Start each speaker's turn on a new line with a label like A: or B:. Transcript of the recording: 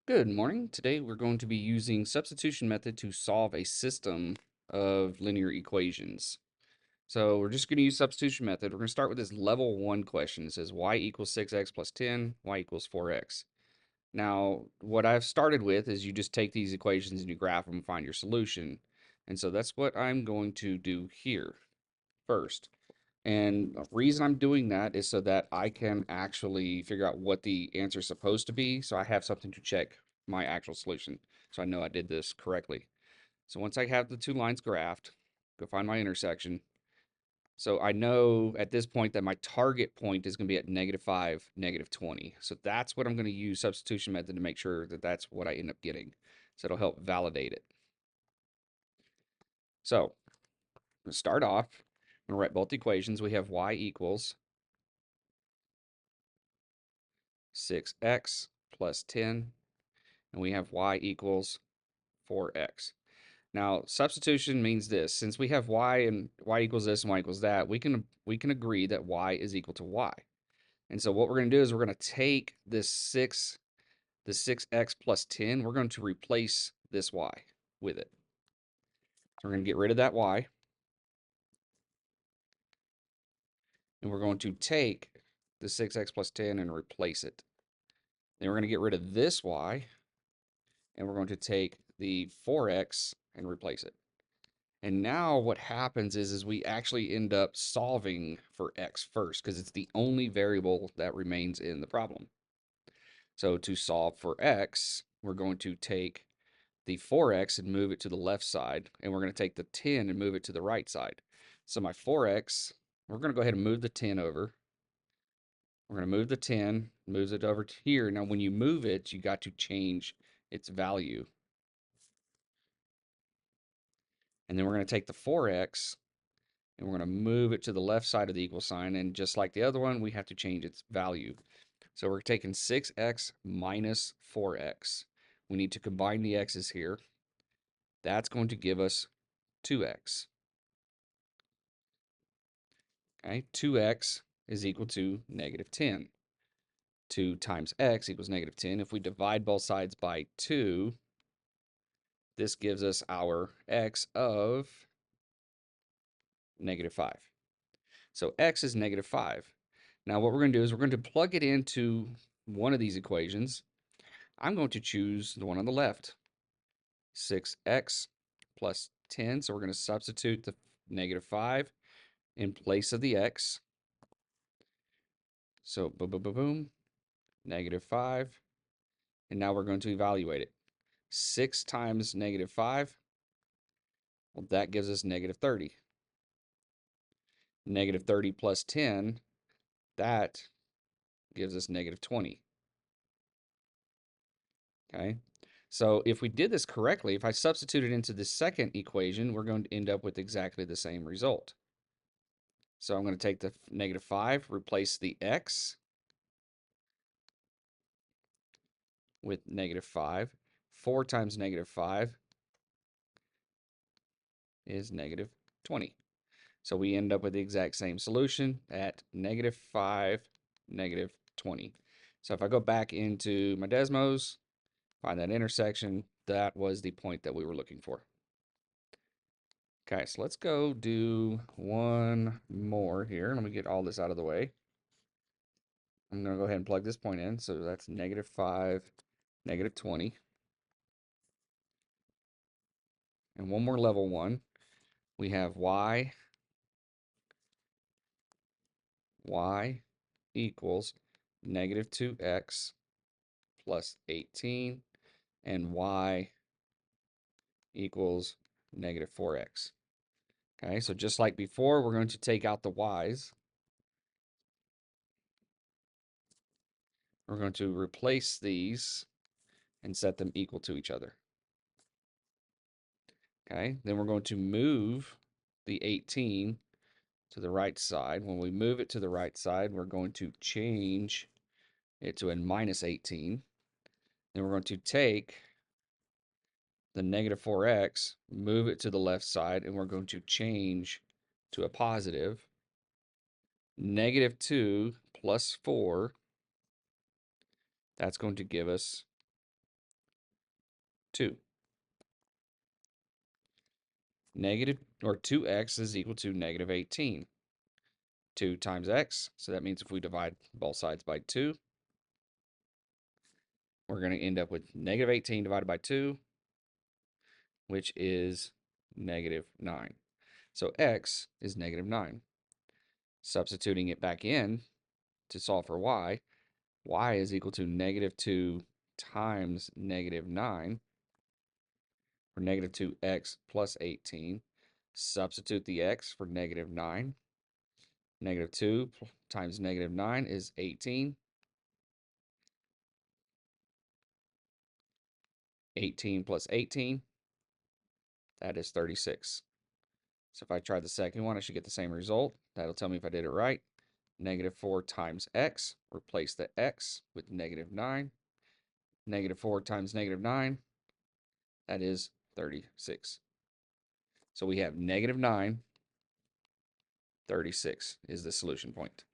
A: Good morning. Today we're going to be using substitution method to solve a system of linear equations. So we're just going to use substitution method. We're going to start with this level 1 question. It says y equals 6x plus 10, y equals 4x. Now, what I've started with is you just take these equations and you graph them and find your solution. And so that's what I'm going to do here first. And the reason I'm doing that is so that I can actually figure out what the answer is supposed to be. So I have something to check my actual solution. So I know I did this correctly. So once I have the two lines graphed, go find my intersection. So I know at this point that my target point is going to be at -5, -20. So that's what I'm going to use substitution method to make sure that that's what I end up getting. So it'll help validate it. So I'm going to start off. I'm going to write both equations. We have y equals 6x plus 10, and we have y equals 4x. Now, substitution means this. Since we have y and y equals this and y equals that, we can agree that y is equal to y. And so what we're going to do is we're going to take the 6x plus 10, we're going to replace this y with it. So we're going to get rid of that y, and we're going to take the 6x plus 10 and replace it. Then we're going to get rid of this y, and we're going to take the 4x and replace it. And now what happens is we actually end up solving for x first because it's the only variable that remains in the problem. So to solve for x, we're going to take the 4x and move it to the left side, and we're going to take the 10 and move it to the right side. So my 4x, we're going to go ahead and move the 10 over. We're going to move the 10, moves it over to here. Now when you move it, you got to change its value. And then we're going to take the 4x and we're going to move it to the left side of the equal sign. And just like the other one, we have to change its value. So we're taking 6x minus 4x. We need to combine the x's here. That's going to give us 2x. Okay, 2x is equal to -10. 2 times x equals -10. If we divide both sides by 2, this gives us our x of -5. So x is -5. Now what we're going to do is we're going to plug it into one of these equations. I'm going to choose the one on the left, 6x plus 10. So we're going to substitute the -5 in place of the x. So boom, boom, boom, boom, -5. And now we're going to evaluate it. 6 times -5, well, that gives us -30. -30 plus 10, that gives us -20. Okay, so if we did this correctly, if I substitute it into the second equation, we're going to end up with exactly the same result. So I'm going to take the -5, replace the x with -5. 4 times -5 is -20. So we end up with the exact same solution at -5, -20. So if I go back into my Desmos, find that intersection, that was the point that we were looking for. Okay, so let's go do one more here. Let me get all this out of the way. I'm going to go ahead and plug this point in. So that's -5, -20. And one more level one. We have y equals -2x plus 18, and y equals -4x. Okay, so just like before, we're going to take out the y's. We're going to replace these and set them equal to each other. Okay, then we're going to move the 18 to the right side. When we move it to the right side, we're going to change it to a -18. Then we're going to take the -4x, move it to the left side, and we're going to change to a positive. -2 plus 4, that's going to give us 2. Negative, or 2x is equal to negative 18. 2 times x, so that means if we divide both sides by 2, we're going to end up with negative 18 divided by 2, which is negative 9. So x is negative 9. Substituting it back in to solve for y is equal to negative 2 times negative 9, or negative 2x plus 18. Substitute the x for negative 9. Negative 2 times negative 9 is 18. 18 plus 18, that is 36. So if I try the second one, I should get the same result. That'll tell me if I did it right. Negative 4 times x, replace the x with negative 9. Negative 4 times negative 9, that is 36. So we have negative 9, 36 is the solution point.